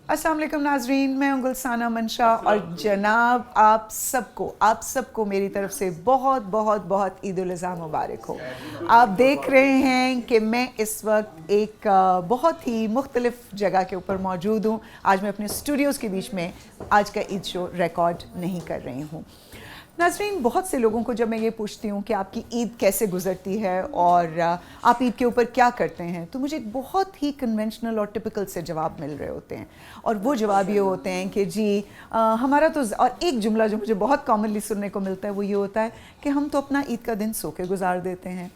अस्सलाम वालेकुम नाजरीन, मैं हूं गुलसाना मंशा और जनाब आप सबको मेरी तरफ से बहुत बहुत बहुत ईद उल अज़हा मुबारक हो। आप देख रहे हैं कि मैं इस वक्त एक बहुत ही मुख्तलिफ जगह के ऊपर मौजूद हूं। आज मैं अपने स्टूडियोज़ के बीच में आज का ईद शो रिकॉर्ड नहीं कर रही हूं। नाज़रीन, बहुत से लोगों को जब मैं ये पूछती हूँ कि आपकी ईद कैसे गुजरती है और आप ईद के ऊपर क्या करते हैं, तो मुझे बहुत ही कन्वेंशनल और टिपिकल से जवाब मिल रहे होते हैं। और वो जवाब ये होते हैं कि जी हमारा तो, और एक जुमला जो मुझे बहुत कॉमनली सुनने को मिलता है वो ये होता है कि हम तो अपना ईद का दिन सो के गुजार देते हैं।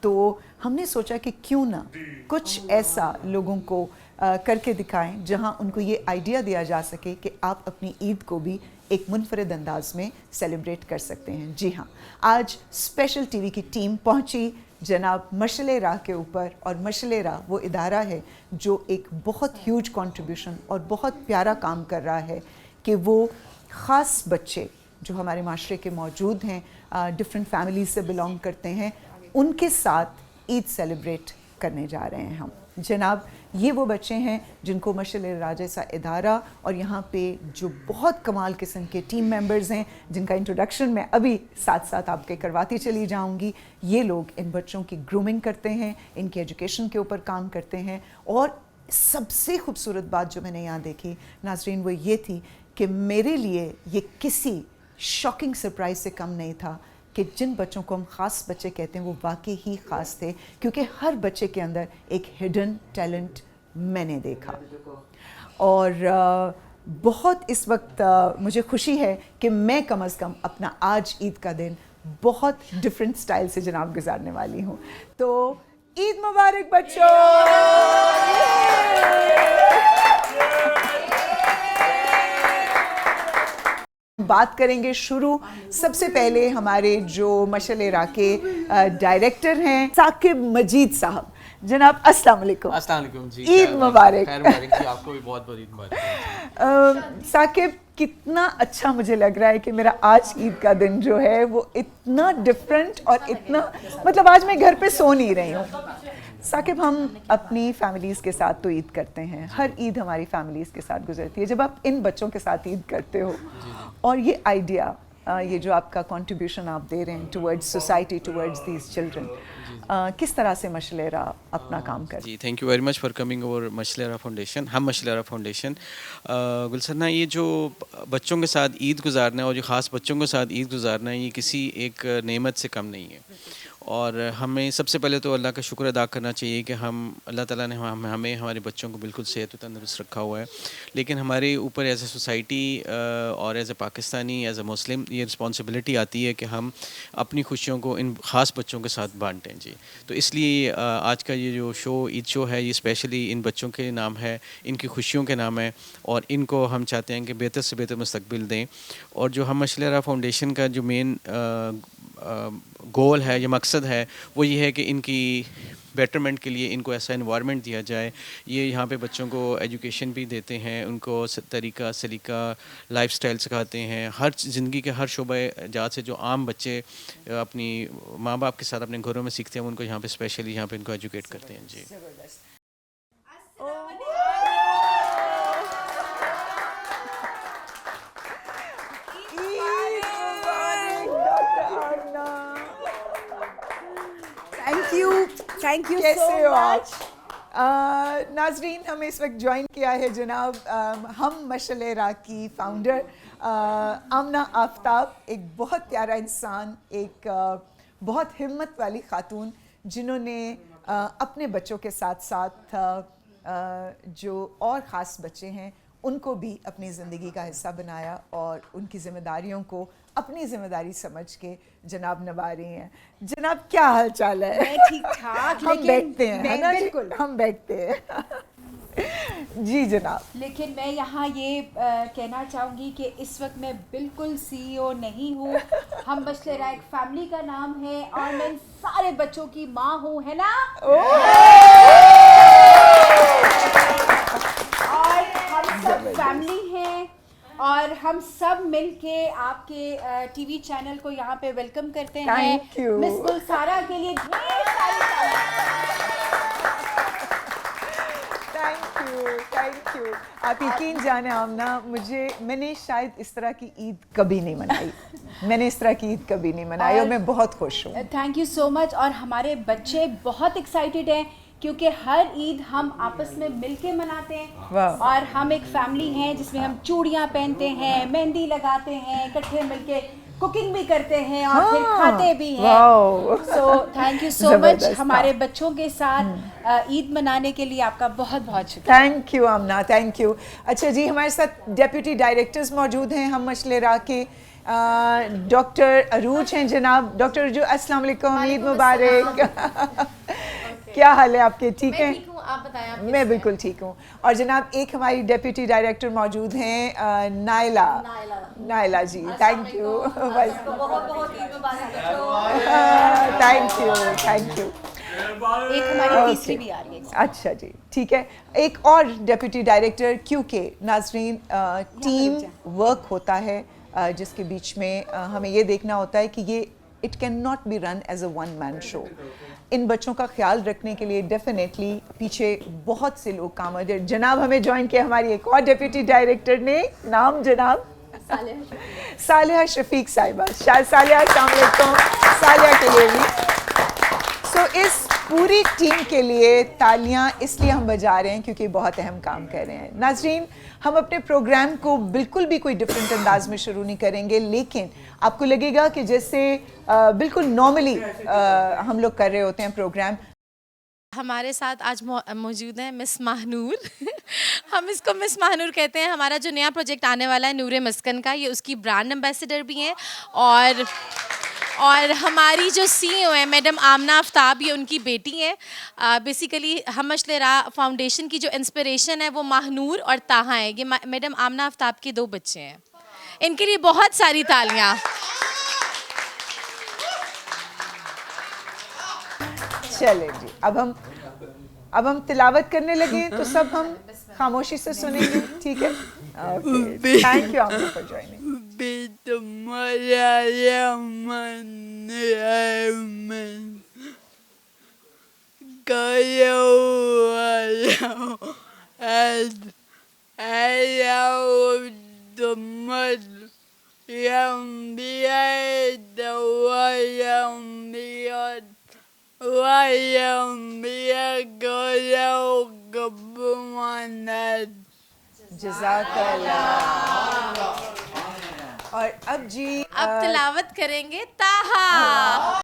तो हमने सोचा कि क्यों ना कुछ ऐसा लोगों को करके दिखाएं जहां उनको ये आइडिया दिया जा सके कि आप अपनी ईद को भी एक मुनफरद अंदाज में सेलिब्रेट कर सकते हैं। जी हाँ, आज स्पेशल टीवी की टीम पहुंची जनाब मशअले राह के ऊपर, और मशअले राह वो इदारा है जो एक बहुत ह्यूज कंट्रीब्यूशन और बहुत प्यारा काम कर रहा है कि वो ख़ास बच्चे जो हमारे माशरे के मौजूद हैं, डिफरेंट फैमिलीज से बिलोंग करते हैं, उनके साथ ईद सेलिब्रेट करने जा रहे हैं हम। जनाब, ये वो बच्चे हैं जिनको मशअले राह जैसा इदारा और यहाँ पे जो बहुत कमाल किस्म के टीम मेंबर्स हैं जिनका इंट्रोडक्शन मैं अभी साथ साथ आपके करवाती चली जाऊँगी, ये लोग इन बच्चों की ग्रूमिंग करते हैं, इनके एजुकेशन के ऊपर काम करते हैं। और सबसे खूबसूरत बात जो मैंने यहाँ देखी नाजरीन वो ये थी कि मेरे लिए ये किसी शॉकिंग सरप्राइज से कम नहीं था कि जिन बच्चों को हम ख़ास बच्चे कहते हैं वो वाकई ही ख़ास थे, क्योंकि हर बच्चे के अंदर एक हिडन टैलेंट मैंने देखा। और बहुत इस वक्त मुझे खुशी है कि मैं कम अज़ कम अपना आज ईद का दिन बहुत डिफरेंट स्टाइल से जनाब गुजारने वाली हूँ। तो ईद मुबारक बच्चों। बात करेंगे शुरू। सबसे पहले हमारे जो मशअले राह के डायरेक्टर हैं साकिब मजीद साहब। जनाब अस्सलाम वालेकुम। अस्सलाम वालेकुम जी, ईद मुबारक। खैर मुबारक जी, आपको भी बहुत बहुत ईद मुबारक। साकिब, कितना अच्छा मुझे लग रहा है कि मेरा आज ईद का दिन जो है वो इतना डिफरेंट और इतना, मतलब आज मैं घर पे सो नहीं रही हूँ। साकिब, हम अपनी फैमिलीज़ के साथ तो ईद करते हैं, हर ईद हमारी फैमिलीज़ के साथ गुजरती है। जब आप इन बच्चों के साथ ईद करते हो और ये आइडिया, ये जो आपका कंट्रीब्यूशन आप दे रहे हैं towards society, towards these children, किस तरह से मशअले राह अपना काम कर जी, thank you very much for coming over Mashale Rah foundation. हम मशअले राह फाउंडेशन गुलसना, ये जो बच्चों के साथ ईद गुजारना है और जो ख़ास बच्चों के साथ ईद गुजारना है, ये किसी एक नेमत से कम नहीं है। और हमें सबसे पहले तो अल्लाह का शुक्र अदा करना चाहिए कि अल्लाह ताला ने हमें हमारे बच्चों को बिल्कुल सेहत और तंदुरुस्त रखा हुआ है। लेकिन हमारे ऊपर एज ए सोसाइटी और as a Pakistani, as a Muslim, ये रिस्पॉन्सिबिलिटी आती है कि हम अपनी खुशियों को इन ख़ास बच्चों के साथ बांटें। जी, तो इसलिए आज का ये जो शो, ईद शो है, ये स्पेशली इन बच्चों के नाम है, इनकी खुशियों के नाम है, और इनको हम चाहते हैं कि बेहतर से बेहतर मुस्तकबिल दें। और जो हम मशअले राह फाउंडेशन का जो मेन गोल है, ये मकसद है, वो ये है कि इनकी बेटरमेंट के लिए इनको ऐसा इन्वायरमेंट दिया जाए। ये यहाँ पे बच्चों को एजुकेशन भी देते हैं, उनको तरीका सलीका लाइफस्टाइल सिखाते हैं, हर ज़िंदगी के हर शोबे जात से जो आम बच्चे अपनी माँ बाप के साथ अपने घरों में सीखते हैं, उनको यहाँ पे स्पेशली यहाँ पे इनको एजुकेट करते हैं। जी, थैंक यू सो मच। नाजरीन, हमें इस वक्त ज्वाइन किया है जनाब हम मशअले राह की फाउंडर आमना आफ्ताब, एक बहुत प्यारा इंसान, एक बहुत हिम्मत वाली खातून जिन्होंने अपने बच्चों के साथ साथ जो और ख़ास बच्चे हैं उनको भी अपनी ज़िंदगी का हिस्सा बनाया और उनकी ज़िम्मेदारियों को अपनी ज़िम्मेदारी समझ के जनाब निभा रही हैं। जनाब, क्या हाल चाल है? मैं ठीक ठाक। हम बैठते हैं, है ना? बिल्कुल हम बैठते हैं। जी जनाब। लेकिन मैं यहाँ ये कहना चाहूँगी कि इस वक्त मैं बिल्कुल सीईओ नहीं हूँ। हम मशअले राह एक फैमिली का नाम है और मैं इन सारे बच्चों की माँ हूँ, है ना? और हम सब फैमिली हैं और हम सब मिलके आपके टीवी चैनल को यहाँ पे वेलकम करते हैं। Thank you. मिस गुलसारा के लिए ढेर सारी थैंक यू। यू। आप यकीन जाने आमना, मैंने शायद इस तरह की ईद कभी नहीं मनाई। मैंने इस तरह की ईद कभी नहीं मनाई और मैं बहुत खुश हूँ। Thank you so much. और हमारे बच्चे बहुत एक्साइटेड हैं क्योंकि हर ईद हम आपस में मिलके मनाते हैं। वाह। और हम एक फैमिली हैं जिसमें हम चूड़ियाँ पहनते हैं, मेहंदी लगाते हैं, इकट्ठे मिलके कुकिंग भी करते हैं और फिर खाते भी हैं। So thank you so much हमारे बच्चों के साथ ईद मनाने के लिए। आपका बहुत बहुत शुक्रिया। Thank you Amna, thank you. अच्छा जी, हमारे साथ डेप्यूटी डायरेक्टर्स मौजूद हैं हम मशलेरा के। डॉक्टर अरूज हैं जनाब। डॉक्टर अरूज, अस्सलाम वालेकुम, ईद मुबारक। क्या हाल है आपके? ठीक है, आप बताएं आप मैं बिल्कुल ठीक हूँ। और जनाब एक हमारी डेप्यूटी डायरेक्टर मौजूद हैं Naila ji. Thank you, thank you. एक हमारी तीसरी भी आ रही है। अच्छा जी, ठीक है। एक और डेप्यूटी डायरेक्टर, क्योंकि नाजरीन टीम वर्क होता है जिसके बीच में हमें ये देखना होता है कि ये it can not be run as a one man show. इन बच्चों का ख्याल रखने के लिए डेफिनेटली पीछे बहुत से लोग काम करते हैं। जनाब हमें ज्वाइन किया हमारी एक और डेप्यूटी डायरेक्टर ने, नाम जनाब सालिहा शफीक साहिबा। सालिहा, अस्सलाम वालेकुम। सालिहा के लिए भी इस पूरी टीम के लिए तालियां इसलिए हम बजा रहे हैं क्योंकि बहुत अहम काम कर रहे हैं। नाजरीन, हम अपने प्रोग्राम को बिल्कुल भी कोई डिफरेंट अंदाज में शुरू नहीं करेंगे, लेकिन आपको लगेगा कि जैसे बिल्कुल नॉर्मली हम लोग कर रहे होते हैं प्रोग्राम। हमारे साथ आज मौजूद हैं मिस महानूर। हम इसको मिस महानूर कहते हैं। हमारा जो नया प्रोजेक्ट आने वाला है नूरे मस्कन का, ये उसकी ब्रांड एम्बेसडर भी हैं। और हमारी जो सीईओ है मैडम आमना आफ्ताब, ये उनकी बेटी हैं। बेसिकली हम मशलेरा फाउंडेशन की जो इंस्पिरेशन है वो महानूर और ताहा है। ये मैडम आमना आफ्ताब के 2 बच्चे हैं। इनके लिए बहुत सारी तालियां। चलें जी, अब हम तिलावत करने लगे तो सब हम खामोशी से सुनेंगे, ठीक है? Thank you Amna for joining. और अब जी अब तिलावत करेंगे ताहा।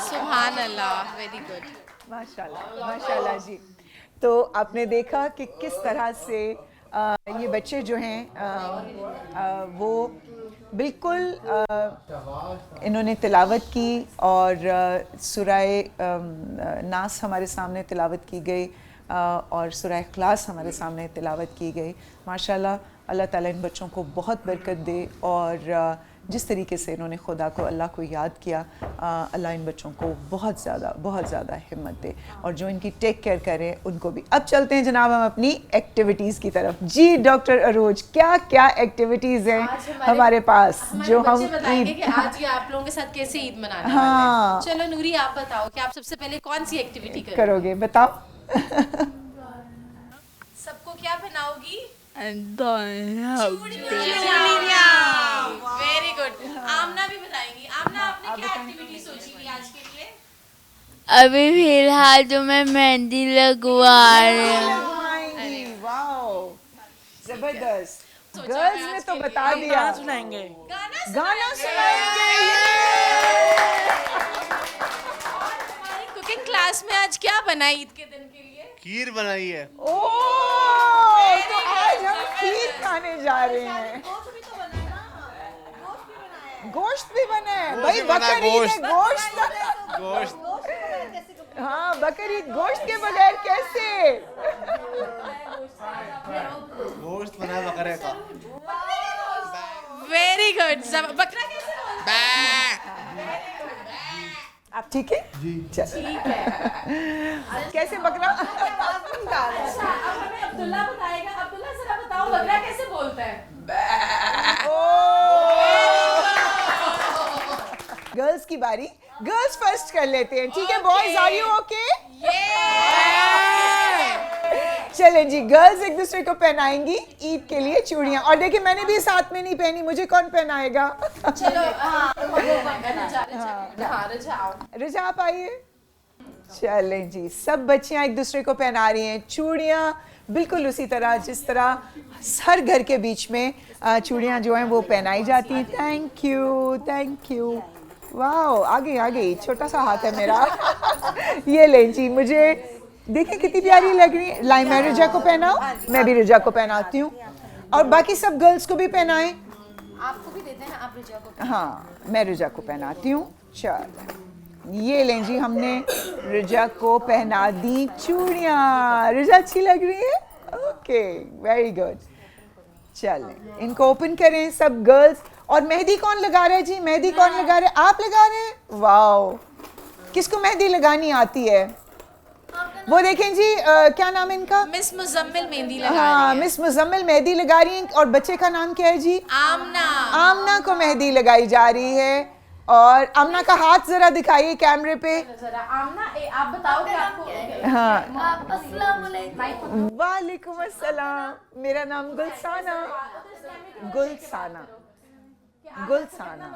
सुभान अल्लाह, वेरी गुड, माशाल्लाह, माशाल्लाह जी। तो आपने देखा कि किस तरह से ये बच्चे जो हैं वो बिल्कुल इन्होंने तिलावत की और सूरह नास हमारे सामने तिलावत की गई और सूरह इखलास हमारे सामने तिलावत की गई। माशाल्लाह, अल्लाह ताला इन बच्चों को बहुत बरकत दे और जिस तरीके से इन्होंने खुदा को, अल्लाह को याद किया, अल्लाह इन बच्चों को बहुत ज़्यादा हिम्मत दे और जो इनकी टेक केयर करें उनको भी। अब चलते हैं जनाब हम अपनी एक्टिविटीज़ की तरफ। जी डॉक्टर अरोज, क्या क्या एक्टिविटीज़ हैं हमारे पास जो हम बताएंगे कि आज ये आप लोगों के साथ कैसे ईद मनाने हाँ वाले हैं। चलो नूरी, आप बताओ कि आप सबसे पहले कौन सी एक्टिविटी करोगे, बताओ। सबको क्या बनाओगी? Very good. आमना भी बताएंगी। आमना, आपने क्या एक्टिविटी सोची हुई आज के लिए? अभी फिलहाल जो मैं मेहंदी लगवा रही हूँ। वाओ, जबरदस्त। गर्ल्स ने तो बता दिया, गाना सुनाएंगे। हमारी कुकिंग क्लास में आज क्या बना ईद के दिन के लिए? खीर बनाई है। तो आज हम खीर खाने जा रहे हैं। गोश्त भी बना है भाई, बकरी है, गोश्त। हाँ, बकरी गोश्त के बगैर कैसे? बकरा कैसे बोलते हैं? आप ठीक है जी? ठीक है। कैसे बकरा? अच्छा, अब हमें अब्दुल्ला बताएगा। अब्दुल्ला जरा बताओ बकरा कैसे बोलता है? गर्ल्स की बारी, गर्ल्स फर्स्ट कर लेते हैं, ठीक है? Boys are you okay? चलें जी, गर्ल्स एक दूसरे को पहनाएंगी ईद के लिए चूड़ियां। और देखिए मैंने भी साथ में नहीं पहनी, मुझे कौन पहनाएगा? चलो रजा आप आइए। चलें जी, सब बच्चियां एक दूसरे को पहना रही हैं चूड़ियां, बिल्कुल उसी तरह जिस तरह हर घर के बीच में चूड़ियां जो हैं वो पहनाई जाती हैं। Thank you, thank you. वाह, आ गई, छोटा सा हाथ है मेरा। ये लें जी, मुझे देखिए कितनी प्यारी लग रही है। लाई मैं रजा को पहनाऊं? मैं भी रजा को पहनाती हूँ, और बाकी सब गर्ल्स को भी पहनाएं। आपको भी देते हैं, आप रुजा को। हाँ, मैं रजा को पहनाती हूँ। चल, ये लें जी, हमने रजा को पहना दी चूड़ियाँ। रजा अच्छी लग रही है? Okay, very good. चलें, इनको ओपन करें सब गर्ल्स। और मेहंदी कौन लगा रहा है जी? मेहंदी कौन लगा रहा है? आप लगा रहे हैं? वाओ, किसको मेहंदी लगानी आती है? वो देखें जी, क्या नाम है इनका? मिस मुजम्मिल मेहंदी लगा रही हाँ, है। मिस मुजम्मिल मेहंदी लगा रही हैं। और बच्चे का नाम क्या है जी? आमना। आमना को मेहंदी लगाई जा रही है। और आमना का हाथ जरा दिखाइए कैमरे पे। जरा आमना, आप बताओ कि आपको। हाँ, अस्सलाम वालेकुम। वालेकुम अस्सलाम। मेरा नाम गुलसाना। गुलसाना, गुलसाना।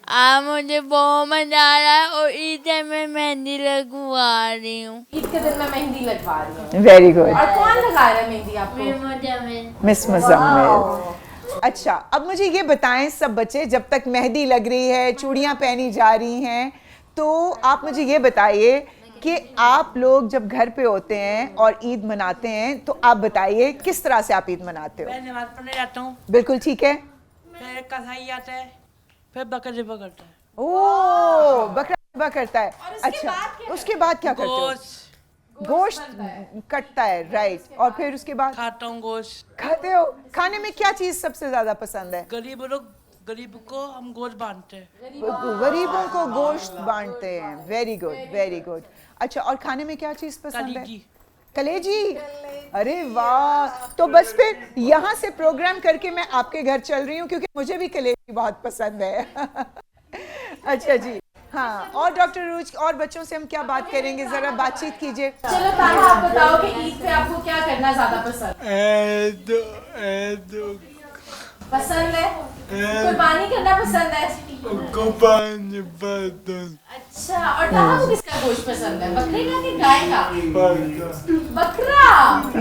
हाँ, मुझे बहुत मजा आ रहा है और ईद है मैं मेहंदी लगवा रही हूँ। ईद के दिन मैं मेहंदी लगवा रही हूँ। Very good. और कौन लगा रहा है मेहंदी आपको? मिस मुजम्मिल। अच्छा, अब मुझे ये बताएं सब बच्चे, जब तक मेहंदी लग रही है, चूड़ियां पहनी जा रही हैं, तो आप मुझे ये बताइए कि आप लोग जब घर पे होते हैं और ईद मनाते हैं, तो आप बताइए किस तरह से आप ईद मनाते हो? मैं नमाज पढ़ने जाता हूँ, बिल्कुल ठीक है। फिर कसाई आता है, फिर बकरा ज़िबा करता है। ओ, बकरा ज़िबा करता है। और उसके अच्छा, बाद क्या उसके बाद क्या करते हो? गोश्त कटता है, राइट। और फिर उसके बाद खाता हूँ गोश्त। खाते हो? खाने में क्या चीज सबसे ज्यादा पसंद है? गरीब को हम गोश्त बांटते हैं। गरीबों को गोश्त बांटते हैं। Very good, very good. अच्छा, और खाने में क्या चीज पसंद है? कलेजी। कलेजी। अरे वाह, तो बस फिर यहाँ से प्रोग्राम करके मैं आपके घर चल रही हूँ, क्योंकि मुझे भी कलेजी बहुत पसंद है। अच्छा जी, हाँ। और डॉक्टर रूज, और बच्चों से हम क्या बात करेंगे, जरा बातचीत कीजिए। चलो ताहा, आप बताओ कि ईद पे आपको क्या करना ज्यादा पसंद पसंद है? कुर्बानी करना पसंद है? अच्छा, और ताहा को किसका गोश्त पसंद है? बकरे का कि गाय का? बकरा।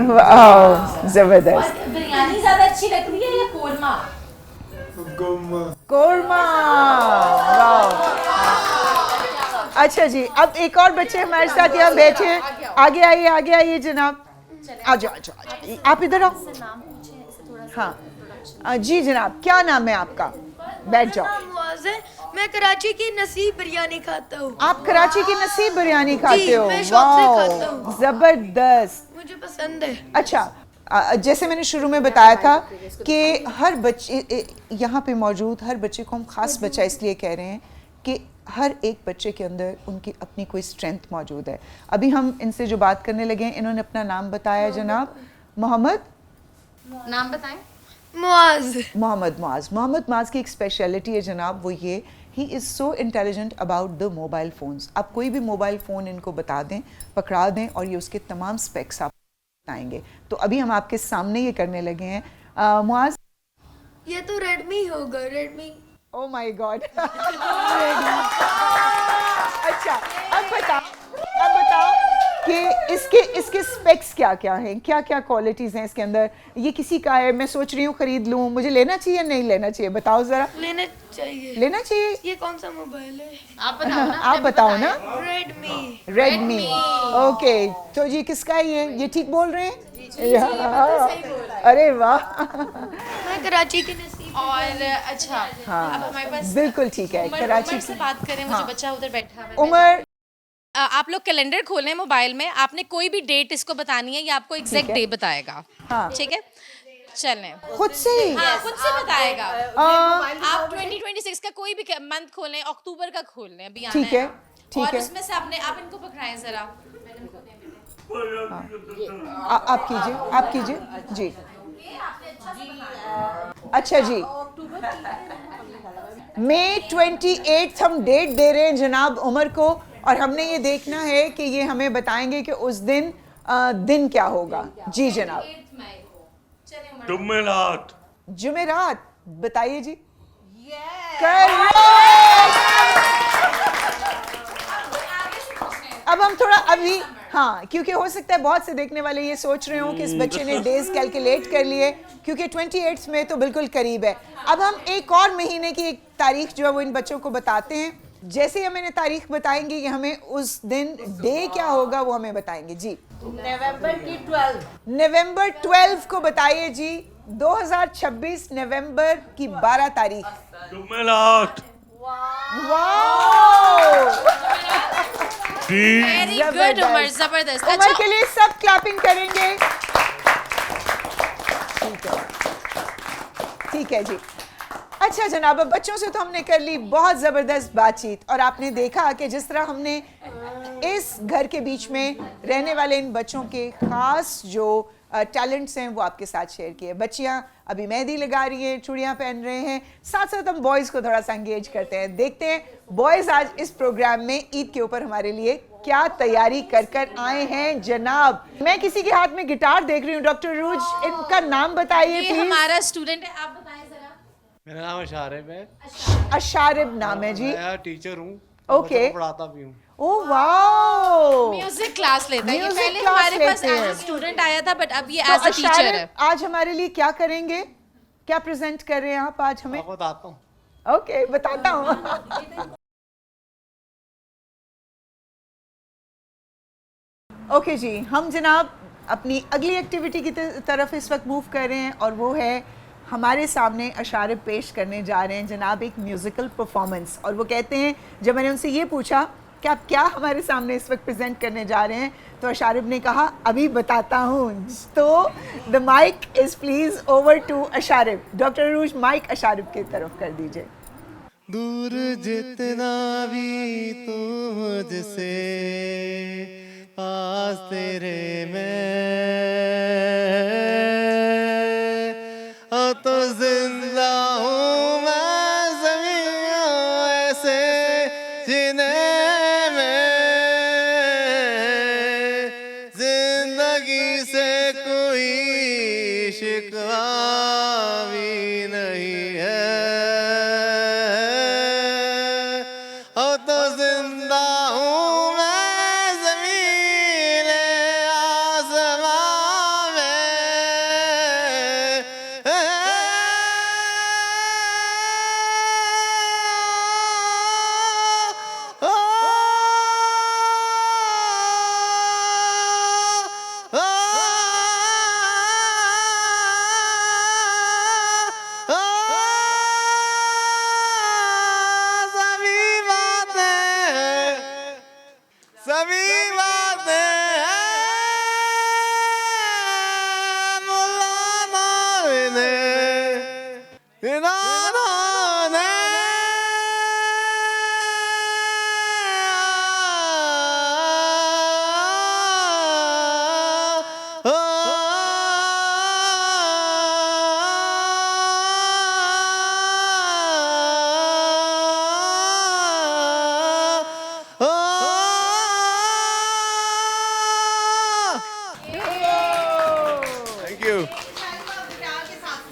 वाह, जबरदस्त। और बिरयानी ज्यादा अच्छी लगती है या कोरमा? कोरमा। वाह। अच्छा जी, अब एक और बच्चे हमारे साथ यहाँ बैठे हैं। आगे आइए, आगे आइए जनाब। आ जाओ, आ जाओ, आप इधर आओ। हाँ जी जनाब, क्या नाम है आपका? बैठ जाओ। मैं कराची की नसीब बिरयानी खाता हूँ। आप कराची की नसीब बिरयानी खाते हो? मैं शौक से खाता हूँ। जबरदस्त, मुझे पसंद है। अच्छा, जैसे मैंने शुरू में बताया था कि हर बच्चे यहाँ पे मौजूद हर बच्चे को हम खास बच्चा इसलिए कह रहे हैं कि हर एक बच्चे के अंदर उनकी अपनी कोई स्ट्रेंथ मौजूद है। अभी हम इनसे जो बात करने लगे हैं, इन्होंने अपना नाम बताया जनाब। मोहम्मद, नाम बताएं। मोहम्मद मुआज की एक स्पेशलिटी है जनाब, वो ये, he is so intelligent about the mobile phones. आप कोई भी मोबाइल फ़ोन इनको बता दें, पकड़ा दें, और ये उसके तमाम स्पेक्स आप बताएंगे। तो अभी हम आपके सामने ये करने लगे हैं। मुआज, ये तो रेडमी होगा, रेडमी। Oh my God. अच्छा, अब बताओ कि इसके स्पेक्स क्या क्या हैं, क्या क्या क्वालिटीज़ हैं इसके अंदर? ये किसी का है, मैं सोच रही हूँ खरीद लूँ, मुझे लेना चाहिए या नहीं लेना चाहिए? बताओ ज़रा। लेना चाहिए। लेना चाहिए। ये कौन सा मोबाइल है? आप बताओ ना। रेडमी। ओके, तो जी किसका है ये ठीक बोल रहे हैं? अरे वाह। मैं कराची की नसीब। और अच्छा, अब हमारे पास बिल्कुल ठीक है। कराची से बात करें, वो जो बच्चा उधर बैठा है। उमर, आप लोग कैलेंडर खोलें मोबाइल में, आपने कोई भी डेट इसको बतानी है, या आपको एग्जैक्ट डे बताएगा। हाँ। ठीक है, चलें। खुद से ही? हाँ, खुद से बताएगा। आप 2026 का कोई भी मंथ खोल लें, अक्टूबर का खोल लें, अभी आना ठीक है, और ठीक है। उसमें से आप इनको पकड़ाएं जरा। आप कीजिए, आप कीजिए जी। अच्छा जी, मई 28 हम डेट दे रहे हैं जनाब उमर को, और हमने ये देखना है कि ये हमें बताएंगे कि उस दिन दिन क्या होगा। जी जनाब। जुमेरात। जुमेरात, बताइए जी। अब हम थोड़ा अभी, हाँ, क्योंकि हो सकता है बहुत से देखने वाले ये सोच रहे हो कि इस बच्चे ने डेज कैलकुलेट कर लिए, क्योंकि 28 में तो बिल्कुल करीब है। अब हम एक और महीने की एक तारीख जो है वो इन बच्चों को बताते हैं। जैसे ही हमें तारीख बताएंगे कि हमें उस दिन डे क्या होगा वो हमें बताएंगे जी। नवंबर 12 को बताइए जी। 2026 नवंबर की 12 तारीख। जुमेरात। वेरी गुड उमर, जबरदस्त। उमर के लिए सब क्लैपिंग करेंगे। ठीक है जी। अच्छा जनाब, अब बच्चों से तो हमने कर ली बहुत ज़बरदस्त बातचीत, और आपने देखा कि जिस तरह हमने इस घर के बीच में रहने वाले इन बच्चों के ख़ास जो टैलेंट्स हैं वो आपके साथ शेयर किए। बच्चियां अभी मेहंदी लगा रही हैं, चूड़ियां पहन रहे हैं, साथ साथ हम बॉयज़ को थोड़ा सा एंगेज करते हैं। देखते हैं बॉयज़ आज इस प्रोग्राम में ईद के ऊपर हमारे लिए क्या तैयारी कर कर आए हैं जनाब। मैं किसी के हाथ में गिटार देख रही हूँ। डॉक्टर रूज, इनका नाम बताइए ये प्लीज। हमारा स्टूडेंट है, आप बताएं जरा। मेरा नाम अशारिब है। अशारिब नाम है जी। मैं टीचर हूँ। ओके। पढ़ाता भी हूँ। ओह वाओ, म्यूजिक क्लास लेता है। ये Music पहले class हमारे पास लेते हैं। एज स्टूडेंट आया था, बट अब ये तो एज अ टीचर अशारिब है। आज हमारे लिए क्या करेंगे, क्या प्रेजेंट कर रहे हैं आप आज हमें? आपको बताता हूँ। ओके, बताता हूँ। ओके जी, हम जनाब अपनी अगली एक्टिविटी की तरफ इस वक्त मूव कर रहे हैं, और वो है हमारे सामने अशारिब पेश करने जा रहे हैं जनाब एक म्यूज़िकल परफॉर्मेंस। और वो कहते हैं, जब मैंने उनसे ये पूछा कि आप क्या हमारे सामने इस वक्त प्रेजेंट करने जा रहे हैं, तो अशारिब ने कहा अभी बताता हूँ। तो the mike is please over to Asharib. Doctor Rooj, mike Asharib की तरफ कर दीजिए। दूर जितना भी तू मुझसे, पास तेरे मैं, तो जिंदा हूँ मैं ज़मीं ऐसे जिन्हें मैं, जिंदगी से कोई शिकवा भी नहीं है, तो जिंदा हूँ मैं ज़मीन आसमां में। सभी बातें हैं मौलाना ने, इन्होंने थैंक यू।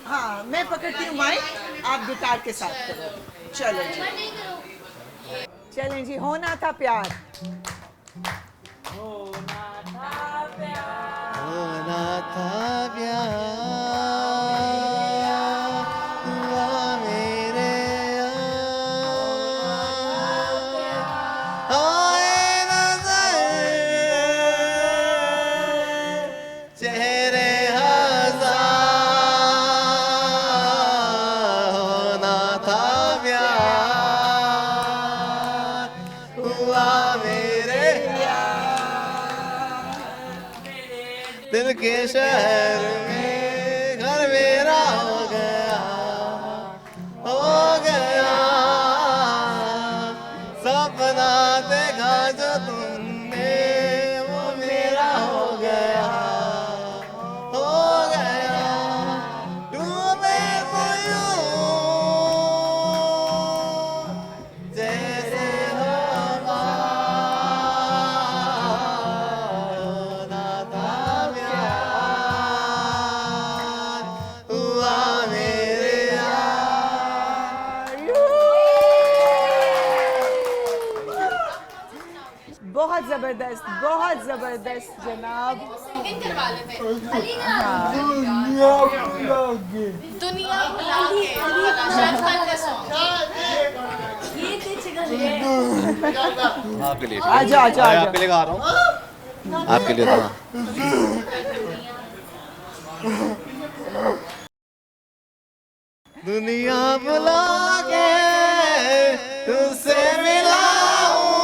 हाँ, मैं पकड़ती हूँ माइक, आप गिटार के साथ करो। चलो जी, चलें जी। होना था प्यार। होना था प्यार, हुआ मेरे आए नज़र, चेहरे हजार, होना था प्यार, हुआ मेरे दिल के शहर में, घर मेरा ज़बरदस्त, बहुत ज़बरदस्त जनाब। दुनिया भुला के शाहरुख खान का सॉन्ग। आपके लिए आजा आजा आजा। आपके लिए गा रहा हूँ आपके लिए था दुनिया बुला के तुझसे मिला हूँ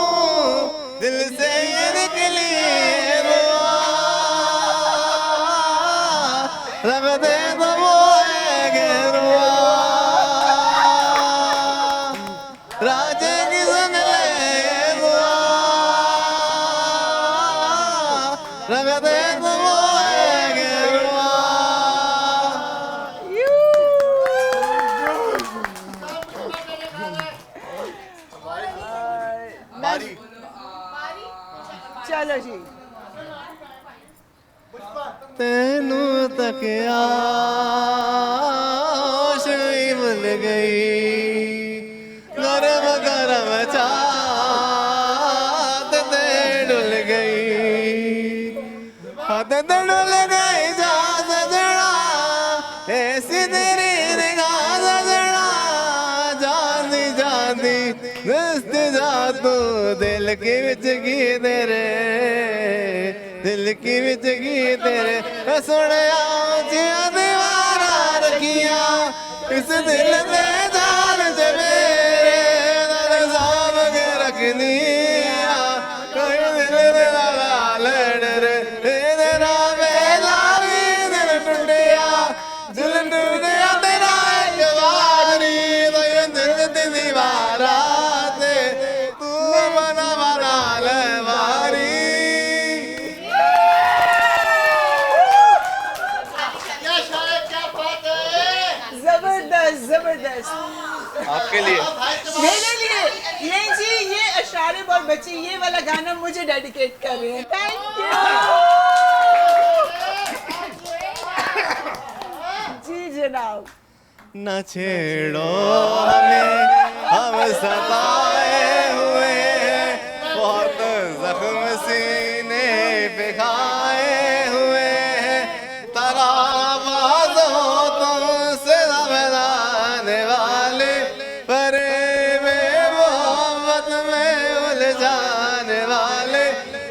दिल से ये निकली दुआ रब दे तो वो है गिरुआ राजे की सुन ले ये दुआ रब दे तो वो है गिरुआ चलो जी। तेनू तकिया होश ही भूल गई गरम गरम चाहत ते डुल गई हाथ ते डुल गई जा सजना ऐसी तेरी निगाह सजना जानी जानी दस्त जा तू दिल के विच की तेरे दिल की विच की तेरे सुनिया जिया दीवारा रखिया इस दिल में जान से मेरे दर साहब के रखनी कोई दिल में लगा लड़ रे तेरा बेला भी दिल टूटिया दिल टूटिया तेरा एक बारी तो ये दिल दी दीवारा ते तू बना बना ले बारी जबरदस्त जबरदस्त। आपके लिए मेरे लिए ये जी, ये अशारिब और बच्चे ये वाला गाना मुझे डेडिकेट कर रहे हैं। थैंक यू जी जनाब। न छेड़ो हमें हम सताए हुए बहुत जख्म सीने पे खाए हुए तराबाज हो तुमसे दबलाने वाले परे में मोहब्बत में उलझाने वाले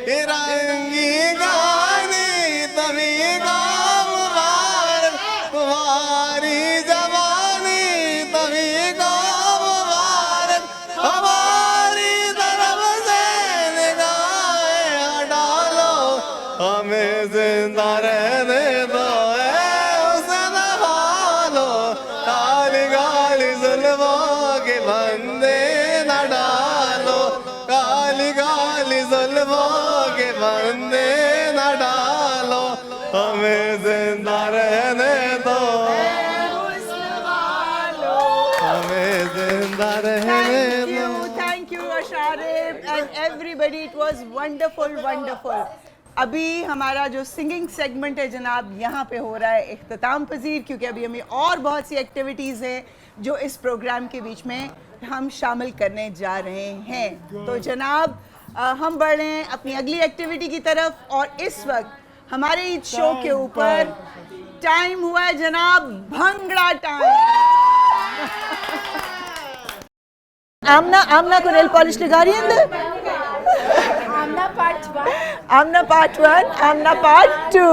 ये रंगी गानी तभी काम मार तुम्हारी जवानी तभी काम मार हमारी तरफ से निगाहें डालो हमें जिंदा रहने दो उसे दबालो काली काली जुल्मों के बंदे न डालो काली काली जुल्मों के बंदे न डालो हमें जिंदा रहने दो हमें जिंदा रहने दो Thank you Asharib and everybody, it was wonderful wonderful। अभी हमारा जो सिंगिंग सेगमेंट है जनाब यहाँ पे हो रहा है इख्तिताम पजीर, क्योंकि अभी हमें और बहुत सी एक्टिविटीज़ हैं जो इस प्रोग्राम के बीच में हम शामिल करने जा रहे हैं। तो जनाब हम बढ़ रहे हैं अपनी अगली एक्टिविटी की तरफ और इस वक्त हमारे इस शो के ऊपर टाइम हुआ है जनाब भंगड़ा टाइम। आमना आमना को नेल पॉलिश लगा रही है अंदर। आमना पार्ट 1, आमना पार्ट 1, आमना पार्ट 2।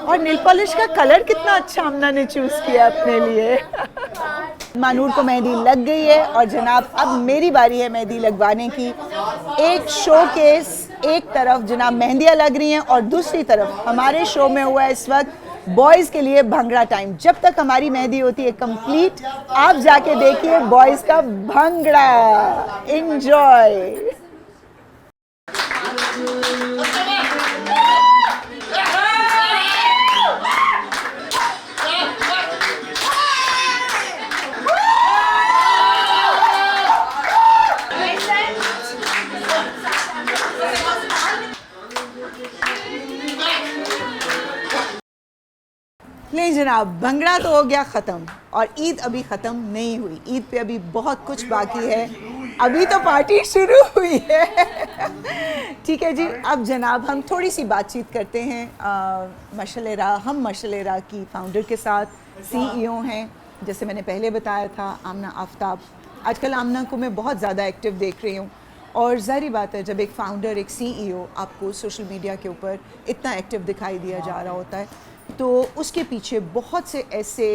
और नेल पॉलिश का कलर कितना अच्छा आमना ने चूज किया अपने लिए। मानूर को मेहंदी लग गई है और जनाब अब मेरी बारी है मेहंदी लगवाने की। एक शोकेस, एक तरफ जनाब मेहंदियाँ लग रही हैं और दूसरी तरफ हमारे शो में हुआ है इस वक्त बॉयज़ के लिए भंगड़ा टाइम। जब तक हमारी मेहंदी होती है कंप्लीट, आप जाके देखिए बॉयज़ का भंगड़ा। एंजॉय। नहीं जनाब, भंगड़ा तो हो गया ख़त्म और ईद अभी ख़त्म नहीं हुई। ईद पे अभी बहुत कुछ बाकी है। अभी तो पार्टी शुरू हुई है। ठीक है जी, अब जनाब हम थोड़ी सी बातचीत करते हैं हम मशलेरा की फाउंडर के साथ, CEO हैं, जैसे मैंने पहले बताया था, आमना आफ्ताब। आजकल आमना को मैं बहुत ज़्यादा एक्टिव देख रही हूँ, और ज़ाहिर बात है जब एक फाउंडर, एक CEO आपको सोशल मीडिया के ऊपर इतना एक्टिव दिखाई दिया जा रहा होता है, तो उसके पीछे बहुत से ऐसे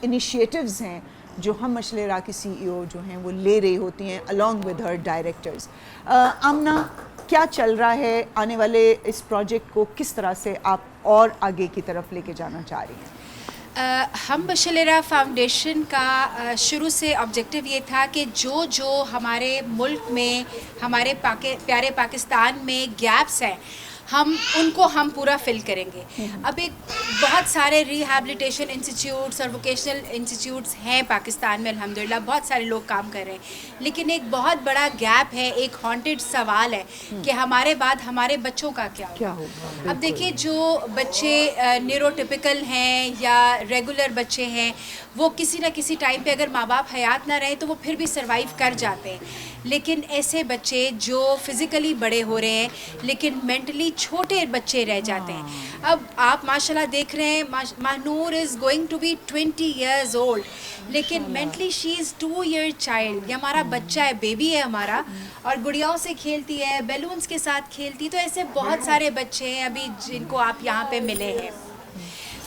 इनिशिएटिव्स हैं जो हम मशलेरा की CEO जो हैं वो ले रही होती हैं अलॉन्ग विद हर डायरेक्टर्स। आमना, क्या चल रहा है? आने वाले इस प्रोजेक्ट को किस तरह से आप और आगे की तरफ लेके जाना चाह रही हैं? हम मशलेरा फाउंडेशन का शुरू से ऑब्जेक्टिव ये था कि जो हमारे मुल्क में, हमारे प्यारे पाकिस्तान में गैप्स हैं, हम उनको पूरा फिल करेंगे। अब एक बहुत सारे रिहैबिलिटेशन इंस्टीट्यूट्स और वोकेशनल इंस्टीट्यूट्स हैं पाकिस्तान में, अल्हम्दुलिल्लाह बहुत सारे लोग काम कर रहे हैं, लेकिन एक बहुत बड़ा गैप है, एक हॉन्टेड सवाल है कि हमारे बाद हमारे बच्चों का क्या होगा। अब देखिए, जो बच्चे न्यूरोटिपिकल हैं या रेगुलर बच्चे हैं, वो किसी न किसी टाइम पे अगर माँ बाप हयात ना रहे तो वो फिर भी सर्वाइव कर जाते हैं, लेकिन ऐसे बच्चे जो फिज़िकली बड़े हो रहे हैं लेकिन मेंटली छोटे बच्चे रह जाते हैं। अब आप माशाल्लाह देख रहे हैं, Mahnoor is going to be 20 years old, लेकिन mentally she is 2 year child। ये हमारा बच्चा है, बेबी है हमारा, और गुड़ियाओं से खेलती है, बैलून्स के साथ खेलती है। तो ऐसे बहुत सारे बच्चे हैं अभी जिनको आप यहाँ पे मिले हैं।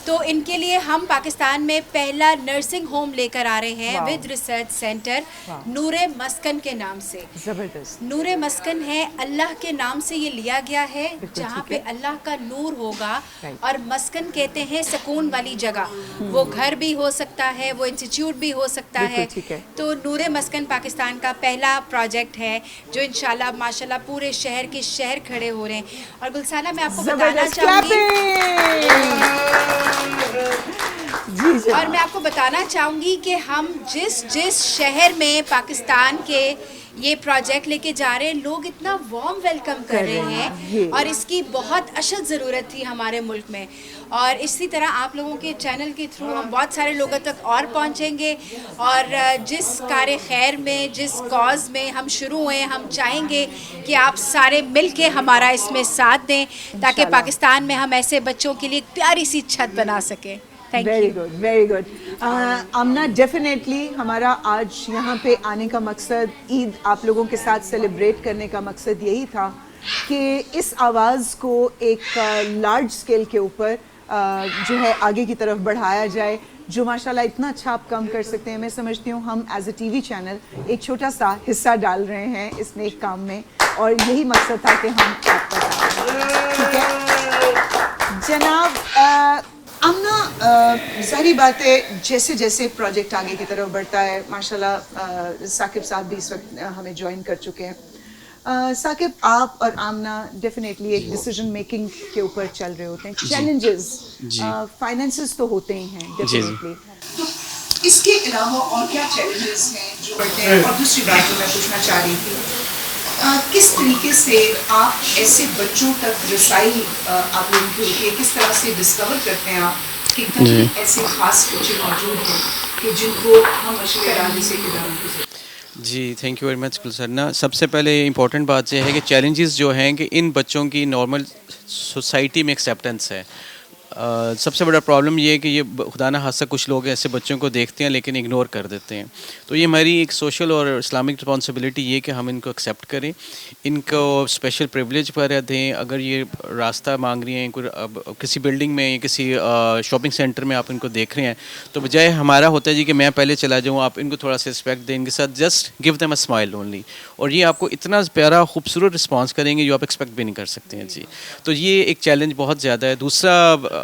तो इनके लिए हम पाकिस्तान में पहला नर्सिंग होम लेकर आ रहे हैं विद रिसर्च सेंटर, नूरे मस्कन के नाम से। ज़बरदस्त। नूरे मस्कन है, अल्लाह के नाम से ये लिया गया है, जहाँ पे अल्लाह का नूर होगा, और मस्कन कहते हैं सुकून वाली जगह। वो घर भी हो सकता है, वो इंस्टीट्यूट भी हो सकता है। तो नूरे मस्कन पाकिस्तान का पहला प्रोजेक्ट है जो इंशाल्लाह माशाल्लाह पूरे शहर के शहर खड़े हो रहे हैं। और गुलसाना, मैं आपको बताना चाहूँगी और मैं आपको बताना चाहूँगी कि हम जिस शहर में पाकिस्तान के ये प्रोजेक्ट लेके जा रहे हैं, लोग इतना वार्म वेलकम कर रहे हैं, और इसकी बहुत अशद ज़रूरत थी हमारे मुल्क में। और इसी तरह आप लोगों के चैनल के थ्रू हम बहुत सारे लोगों तक और पहुंचेंगे, और जिस कार्य खैर में, जिस कॉज में हम शुरू हुए, हम चाहेंगे कि आप सारे मिल के हमारा इसमें साथ दें, ताकि पाकिस्तान में हम ऐसे बच्चों के लिए एक प्यारी सी छत बना सकें। Very good, very good. Amna, definitely हमारा आज यहाँ पे आने का मकसद, ईद आप लोगों के साथ सेलिब्रेट करने का मकसद यही था कि इस आवाज़ को एक लार्ज स्केल के ऊपर जो है आगे की तरफ बढ़ाया जाए, जो माशाल्लाह इतना अच्छा आप काम कर सकते हैं। मैं समझती हूँ हम एज अ TV चैनल एक छोटा सा हिस्सा डाल रहे हैं इस नेक काम में, और यही मकसद था कि हम आपका साथ। ठीक है जनाब। आमना, सारी बातें जैसे जैसे प्रोजेक्ट आगे की तरफ बढ़ता है, माशाल्लाह साकिब साहब भी इस वक्त हमें ज्वाइन कर चुके हैं। साकिब, आप और आमना डेफिनेटली एक डिसीजन मेकिंग के ऊपर चल रहे होते हैं। चैलेंजेस, फाइनेंसेस तो होते ही हैं डेफिनेटली, तो इसके अलावा और क्या चैलेंजेस हैं जो बढ़ते हैं? और दूसरी बात जो मैं पूछना चाह रही थी, किस तरीके से आप ऐसे बच्चों तक रसाई आप लोगों की होती है, किस तरह से डिस्कवर करते हैं आप कि कहीं ऐसे खास बच्चे मौजूद हैं कि जिनको हम मशलेरा जैसे इदारों जी, थैंक यू वेरी मच गुलसरना। सबसे पहले इम्पॉर्टेंट बात यह है कि चैलेंजेस जो हैं कि इन बच्चों की नॉर्मल सोसाइटी में एक्सेप्टेंस है। सबसे बड़ा प्रॉब्लम ये है कि ये खुदा ना खास्ता कुछ लोग ऐसे बच्चों को देखते हैं लेकिन इग्नोर कर देते हैं। तो ये हमारी एक सोशल और इस्लामिक रिस्पॉन्सिबिलिटी ये कि हम इनको एक्सेप्ट करें, इनको स्पेशल प्रिविलेज पर दें। अगर ये रास्ता मांग रही हैं, किसी बिल्डिंग में या किसी शॉपिंग सेंटर में आप इनको देख रहे हैं, तो बजाय हमारा होता है जी कि मैं पहले चला जाऊँ, आप इनको थोड़ा सा रिस्पेक्ट दें, इनके साथ just give them a smile only, और ये आपको इतना प्यारा खूबसूरत रिस्पॉन्स करेंगे जो आप एक्सपेक्ट भी नहीं कर सकते हैं जी। तो ये एक चैलेंज बहुत ज़्यादा है। दूसरा,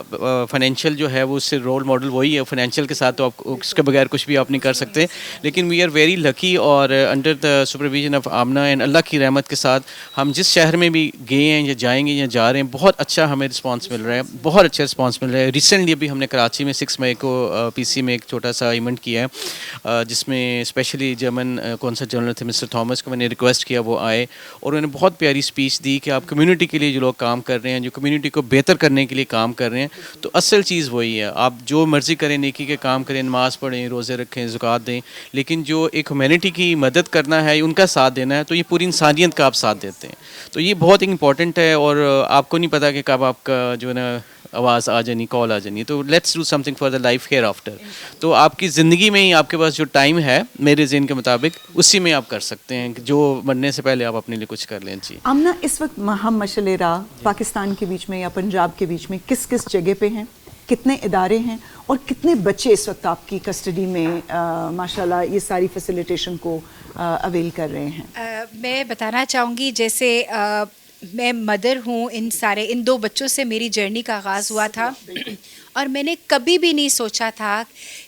फाइनेंशियल जो है वो उससे रोल मॉडल वही है, फाइनेंशियल के साथ तो आप उसके बगैर कुछ भी आप नहीं कर सकते। लेकिन वी आर वेरी लकी, और under the supervision of Amna and Allah की रहमत के साथ हम जिस शहर में भी गए हैं या जाएंगे या जा रहे हैं, बहुत अच्छा हमें रिस्पांस मिल रहा है, बहुत अच्छा रिस्पांस मिल रहा है। रिसेंटली अभी हमने कराची में 6 मई को PC में एक छोटा सा इवेंट किया है, जिसमें स्पेशली जर्मन कौंसल जनरल थे मिस्टर थॉमस को मैंने रिक्वेस्ट किया वो आए, और उन्होंने बहुत प्यारी स्पीच दी कि आप कम्युनिटी के लिए जो लोग काम कर रहे हैं, जो कम्युनिटी को बेहतर करने के लिए काम कर रहे हैं, तो असल चीज़ वही है, आप जो मर्ज़ी करें, नेकी के काम करें, नमाज़ पढ़ें, रोज़े रखें, ज़कात दें, लेकिन जो एक ह्यूमैनिटी की मदद करना है, उनका साथ देना है, तो ये पूरी इंसानियत का आप साथ देते हैं। तो ये बहुत इंपॉर्टेंट है और आपको नहीं पता कि कब आपका जो है ना आवाज़ आ जानी, कॉल आ जानी। तो let's do something for the life hair after. तो आपकी ज़िंदगी में ही आपके पास जो टाइम है मेरे ज़हन के मुताबिक, उसी में आप कर सकते हैं कि जो मरने से पहले आप अपने लिए कुछ कर लें। जी आमना, इस वक्त हम मशाल राह पाकिस्तान के बीच में या पंजाब के बीच में किस किस जगह पे हैं, कितने इदारे हैं और कितने बच्चे इस वक्त आपकी कस्टडी में माशाल्लाह ये सारी फैसिलिटेशन को अवेल कर रहे हैं? मैं बताना चाहूँगी, जैसे मैं मदर हूँ, इन 2 बच्चों से मेरी जर्नी का आगाज़ हुआ था और मैंने कभी भी नहीं सोचा था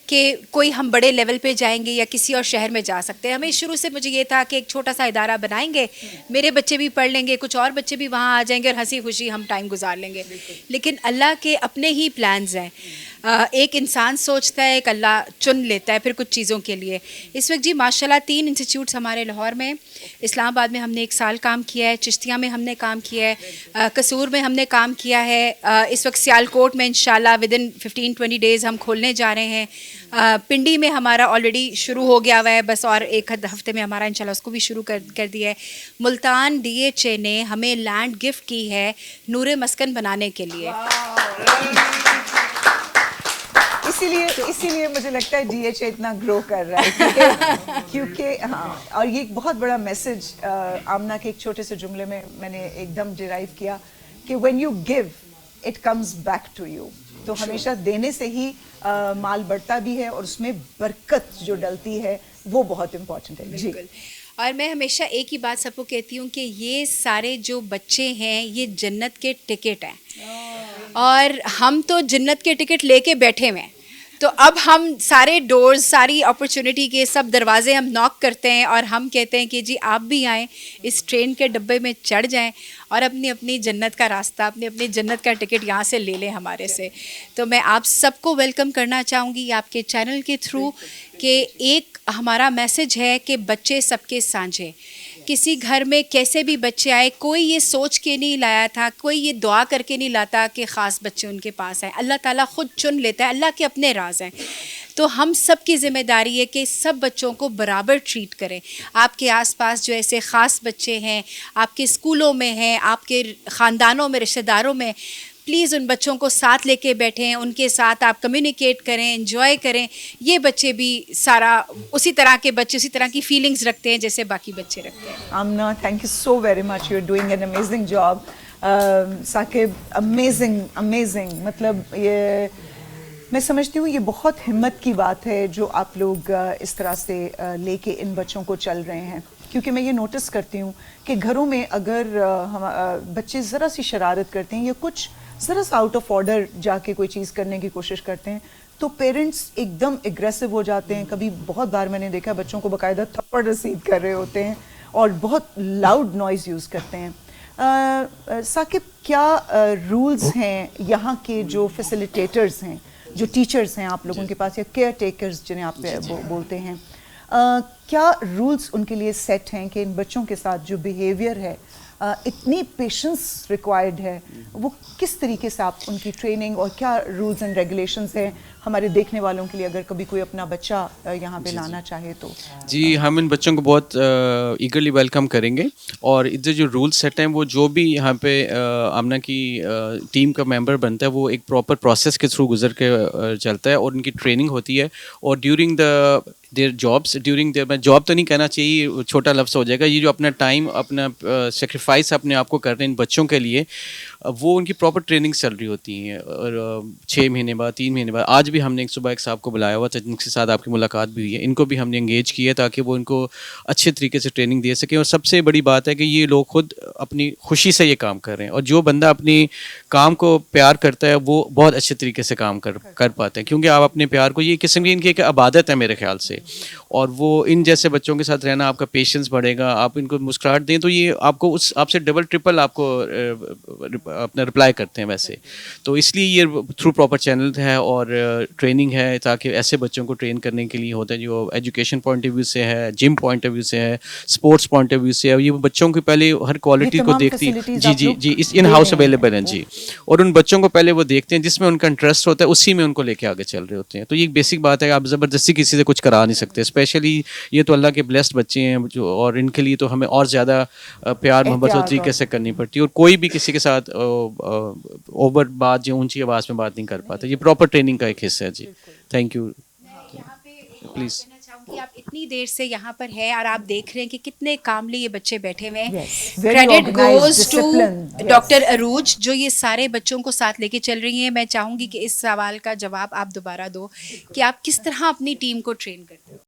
कि कोई हम बड़े लेवल पे जाएंगे या किसी और शहर में जा सकते हैं। हमें शुरू से मुझे ये था कि एक छोटा सा इदारा बनाएंगे, मेरे बच्चे भी पढ़ लेंगे, कुछ और बच्चे भी वहाँ आ जाएंगे और हंसी खुशी हम टाइम गुजार लेंगे। लेकिन अल्लाह के अपने ही प्लान्स हैं। एक इंसान सोचता है, एक अल्लाह चुन लेता है फिर कुछ चीज़ों के लिए। इस वक्त जी माशाल्लाह 3 इंस्टीट्यूट्स हमारे लाहौर में, इस्लामाबाद में हमने 1 साल काम किया है, चिश्तिया में हमने काम किया है, कसूर में हमने काम किया है, इस वक्त सियालकोट में इंशाल्लाह विदिन 15-20 डेज़ हम खोलने जा रहे हैं। पिंडी में हमारा ऑलरेडी शुरू हो गया हुआ है, बस और 1 हफ्ते में हमारा इंशाल्लाह उसको भी शुरू कर दिया है। मुल्तान DHA ने हमें लैंड गिफ्ट की है नूरे मस्कन बनाने के लिए। इसीलिए मुझे लगता है DHA इतना ग्रो कर रहा है क्योंकि हाँ, और ये एक बहुत बड़ा मैसेज आमना के एक छोटे से जुमले में मैंने एकदम डिराइव किया कि when you give it comes back to you. तो हमेशा देने से ही माल बढ़ता भी है और उसमें बरकत जो डलती है वो बहुत इम्पोर्टेंट है। जी, और मैं हमेशा एक ही बात सबको कहती हूँ कि ये सारे जो बच्चे हैं ये जन्नत के टिकट हैं और हम तो जन्नत के टिकट लेके बैठे हुए हैं। तो अब हम सारे डोर्स, सारी अपॉर्चुनिटी के सब दरवाजे हम नॉक करते हैं और हम कहते हैं कि जी आप भी आएँ, इस ट्रेन के डब्बे में चढ़ जाएं और अपनी अपनी जन्नत का रास्ता, अपनी अपनी जन्नत का टिकट यहाँ से ले लें हमारे से। तो मैं आप सबको वेलकम करना चाहूँगी आपके चैनल के थ्रू कि एक हमारा मैसेज है कि बच्चे सबके साझे। किसी घर में कैसे भी बच्चे आए, कोई ये सोच के नहीं लाया था, कोई ये दुआ करके नहीं लाता कि ख़ास बच्चे उनके पास आए। अल्लाह ताला ख़ुद चुन लेता है, अल्लाह के अपने राज हैं। तो हम सब की ज़िम्मेदारी है कि सब बच्चों को बराबर ट्रीट करें। आपके आसपास जो ऐसे ख़ास बच्चे हैं, आपके स्कूलों में हैं, आपके ख़ानदानों में, रिश्तेदारों में, प्लीज़ उन बच्चों को साथ लेके बैठें, उनके साथ आप कम्युनिकेट करें, एंजॉय करें। ये बच्चे भी सारा उसी तरह के बच्चे, उसी तरह की फीलिंग्स रखते हैं जैसे बाकी बच्चे रखते हैं। Amna, thank you so very much, you are doing an amazing job. Saqib, amazing, मतलब ये मैं समझती हूँ ये बहुत हिम्मत की बात है जो आप लोग इस तरह से लेके इन बच्चों को चल रहे हैं। क्योंकि मैं ये नोटिस करती हूँ कि घरों में अगर बच्चे ज़रा सी शरारत करते हैं या कुछ ज़रा सा आउट ऑफ ऑर्डर जाके कोई चीज़ करने की कोशिश करते हैं तो पेरेंट्स एकदम एग्रेसिव हो जाते हैं। कभी बहुत बार मैंने देखा बच्चों को बाकायदा थप्पड़ रसीद कर रहे होते हैं और बहुत लाउड नॉइज़ यूज़ करते हैं। साकिब, क्या रूल्स हैं यहाँ के जो फैसिलिटेटर्स हैं, जो टीचर्स हैं आप लोगों के पास, या केयर टेकर्स जिन्हें आप बोलते हैं, क्या रूल्स उनके लिए सेट हैं कि इन बच्चों के साथ जो बिहेवियर है, इतनी पेशेंस रिक्वायर्ड है, वो किस तरीके से आप उनकी ट्रेनिंग और क्या रूल्स एंड रेगुलेशंस हैं हमारे देखने वालों के लिए, अगर कभी कोई अपना बच्चा यहाँ पे लाना चाहे तो? जी, हम इन बच्चों को बहुत ईगरली वेलकम करेंगे और इधर जो रूल्स सेट हैं वो जो भी यहाँ पे आमना की टीम का मेंबर बनता है वो एक प्रॉपर प्रोसेस के थ्रू गुजर के चलता है और उनकी ट्रेनिंग होती है। और during their jobs, during their, मैं जॉब तो नहीं कहना चाहिए, छोटा लफ्ज़ हो जाएगा, ये जो अपना टाइम, अपना सेक्रीफाइस अपने आप को कर रहे हैं इन बच्चों के लिए, वो उनकी प्रॉपर ट्रेनिंग चल रही होती हैं। और 6 महीने बाद, 3 महीने बाद, आज भी हमने एक सुबह एक साहब को बुलाया हुआ था जिनके साथ आपकी मुलाकात भी हुई है, इनको भी हमने एंगेज किया ताकि वो इनको अच्छे तरीके से ट्रेनिंग दे सकें। और सबसे बड़ी बात है कि ये लोग खुद अपनी खुशी से ये काम कर रहे हैं और जो बंदा अपनी काम को प्यार करता है वो बहुत अच्छे तरीके से काम कर पाते हैं, क्योंकि आप अपने प्यार को, ये किस्म की इनकी एक इबादत है मेरे ख्याल से। और वो इन जैसे बच्चों के साथ रहना, आपका पेशेंस बढ़ेगा, आप इनको मुस्कुराहट दें तो ये आपको उस आपसे डबल ट्रिपल आपको अपना रिप्लाई करते हैं वैसे। तो इसलिए ये थ्रू प्रॉपर चैनल है और ट्रेनिंग है, ताकि ऐसे बच्चों को ट्रेन करने के लिए होता है जो एजुकेशन पॉइंट ऑफ व्यू से है, जिम पॉइंट ऑफ व्यू से है, स्पोर्ट्स पॉइंट ऑफ व्यू से है। ये बच्चों को पहले हर क्वालिटी को देखती है। जी इस इन हाउस अवेलेबल हैं जी। और उन बच्चों को पहले वो देखते हैं जिसमें उनका इंटरेस्ट होता है, उसी में उनको लेके आगे चल रहे होते हैं। तो ये एक बेसिक बात है, आप ज़बरदस्ती किसी से कुछ करा नहीं सकते। स्पेशली ये तो अल्लाह के ब्लेस्ड बच्चे हैं जो, और इनके लिए तो हमें और ज़्यादा प्यार मोहब्बत और तरीके से करनी पड़ती है। और कोई भी किसी के साथ ओवर बात जो ऊंची आवाज़ में बात नहीं कर पाता। ये प्रॉपर ट्रेनिंग का एक हिस्सा है जी। Thank you. प्लीज़। कि आप इतनी देर से यहाँ पर है और आप देख रहे हैं कि कितने कामली ये बच्चे बैठे हुए हैं। very credit organized, goes to disciplined, yes. Doctor Arooj जो ये सारे बच्चों को साथ लेके चल रही हैं। मैं चाहूंगी कि इस सवाल का जवाब आप दोबारा दो कि आप किस तरह अपनी टीम को ट्रेन करते हो।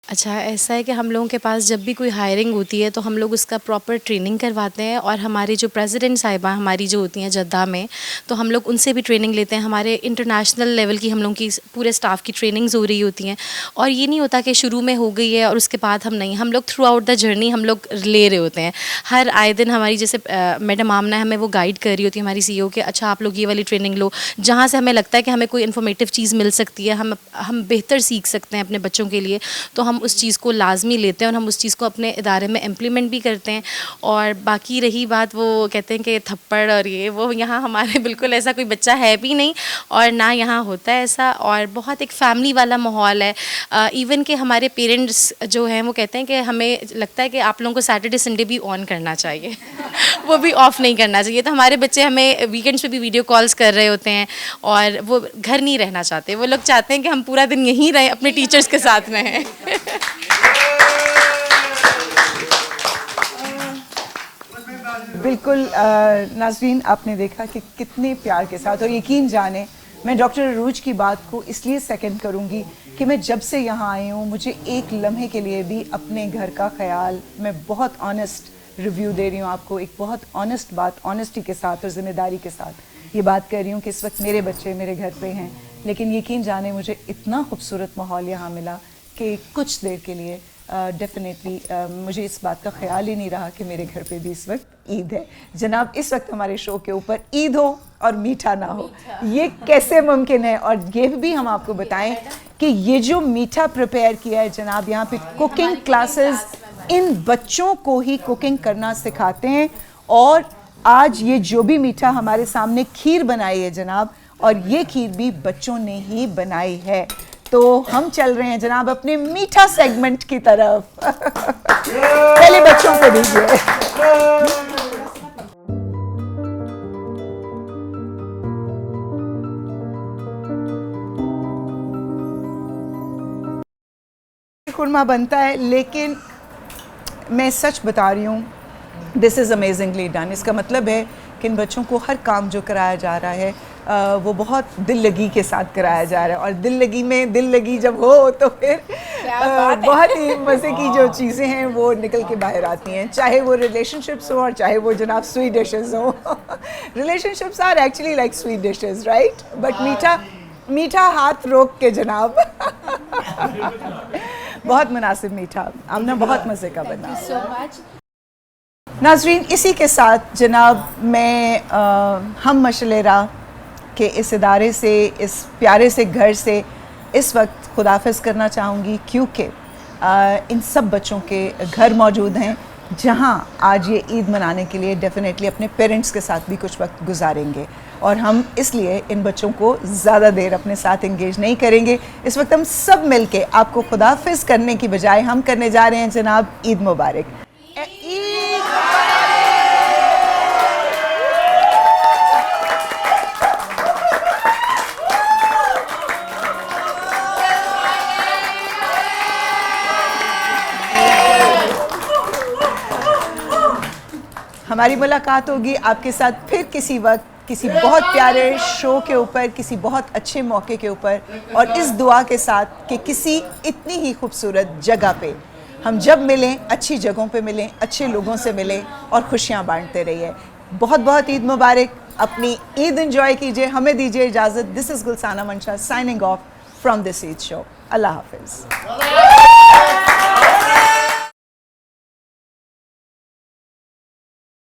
अच्छा, ऐसा है कि हम लोगों के पास जब भी कोई हायरिंग होती है तो हम लोग उसका प्रॉपर ट्रेनिंग करवाते हैं। और हमारी जो प्रेसिडेंट साहिबा हमारी जो होती हैं जद्दा में, तो हम लोग उनसे भी ट्रेनिंग लेते हैं। हमारे इंटरनेशनल लेवल की हम लोगों की पूरे स्टाफ की ट्रेनिंग्स हो रही होती हैं। और ये नहीं होता कि शुरू में हो गई है और उसके बाद हम नहीं, हम लोग थ्रू आउट द जर्नी हम लोग ले रहे होते हैं। हर आए दिन हमारी जैसे मैडम आमना हमें वो गाइड कर रही होती है, हमारी CEO के अच्छा आप लोग ये वाली ट्रेनिंग लो, जहाँ से हमें लगता है कि हमें कोई इन्फॉर्मेटिव चीज़ मिल सकती है, हम बेहतर सीख सकते हैं अपने बच्चों के लिए, तो हम उस चीज़ को लाजमी लेते हैं और हम उस चीज़ को अपने इदारे में इम्प्लीमेंट भी करते हैं। और बाकी रही बात, वो कहते हैं कि थप्पड़ और ये वो, यहाँ हमारे बिल्कुल ऐसा कोई बच्चा है भी नहीं और ना यहाँ होता है ऐसा। और बहुत एक फैमिली वाला माहौल है। इवन कि हमारे पेरेंट्स जो हैं वो कहते हैं कि हमें लगता है कि आप लोगों को सैटरडे संडे भी ऑन करना चाहिए वो भी ऑफ़ नहीं करना चाहिए। तो हमारे बच्चे हमें वीकेंड्स पे भी वीडियो कॉल्स कर रहे होते हैं और वो घर नहीं रहना चाहते। वो लोग चाहते हैं कि हम पूरा दिन यहीं रहें, अपने टीचर्स के साथ रहें। बिल्कुल नाज़रीन, आपने देखा कि कितने प्यार के साथ, और यकीन जाने मैं डॉक्टर अरूज की बात को इसलिए सेकंड करूंगी कि मैं जब से यहाँ आई हूँ मुझे एक लम्हे के लिए भी अपने घर का ख्याल, मैं बहुत ऑनेस्ट रिव्यू दे रही हूँ आपको, एक बहुत ऑनेस्ट बात, ऑनेस्टी के साथ और ज़िम्मेदारी के साथ ये बात कर रही हूँ कि इस वक्त मेरे बच्चे मेरे घर पे हैं, लेकिन यकीन जाने मुझे इतना खूबसूरत माहौल यहाँ मिला कि कुछ देर के लिए डेफिनेटली मुझे इस बात का ख्याल ही नहीं रहा कि मेरे घर पे भी इस वक्त ईद है। जनाब, इस वक्त हमारे शो के ऊपर ईद हो और मीठा ना हो, ये कैसे मुमकिन है? और ये भी हम आपको बताएं कि ये जो मीठा प्रिपेयर किया है जनाब, यहाँ पे कुकिंग क्लासेस इन बच्चों को ही कुकिंग करना सिखाते हैं। और आज ये जो भी मीठा हमारे सामने खीर बनाई है जनाब, और ये खीर भी बच्चों ने ही बनाई है। तो हम चल रहे हैं जनाब अपने मीठा सेगमेंट की तरफ। पहले बच्चों को दीजिए। खुरमा बनता है, लेकिन मैं सच बता रही हूँ, दिस इज़ अमेजिंगली डन। इसका मतलब है कि इन बच्चों को हर काम जो कराया जा रहा है वो बहुत दिल लगी के साथ कराया जा रहा है। और दिल लगी में दिल लगी जब हो तो फिर बहुत ही मज़े की जो चीज़ें हैं वो निकल के बाहर आती हैं, चाहे वो रिलेशनशिप्स हो और चाहे वो जनाब स्वीट डिशेस हो। Relationships are actually like sweet dishes, right? But मीठा हाथ रोक के जनाब। बहुत मुनासिब मीठा, आमना बहुत मज़े का बना। सो मच नाज़रीन, इसी के साथ जनाब मैं हम मशलेरा के इस इदारे से, इस प्यारे से घर से इस वक्त खुदाफिज़ करना चाहूँगी, क्योंकि इन सब बच्चों के घर मौजूद हैं जहाँ आज ये ईद मनाने के लिए डेफिनेटली अपने पेरेंट्स के साथ भी कुछ वक्त गुजारेंगे। और हम इसलिए इन बच्चों को ज़्यादा देर अपने साथ इंगेज नहीं करेंगे। इस वक्त हम सब मिलके आपको खुदाफिज़ करने की बजाय हम करने जा रहे हैं जनाब ईद मुबारक। हमारी मुलाकात होगी आपके साथ फिर किसी वक्त, किसी बहुत प्यारे शो के ऊपर, किसी बहुत अच्छे मौके के ऊपर, और इस दुआ के साथ कि किसी इतनी ही खूबसूरत जगह पे हम जब मिलें, अच्छी जगहों पे मिलें, अच्छे लोगों से मिलें और खुशियाँ बांटते रहिए। बहुत बहुत ईद मुबारक। अपनी ईद एंजॉय कीजिए। हमें दीजिए इजाज़त। This is Gulsana Mansha signing off from this Eid show. अल्लाह हाफिज़।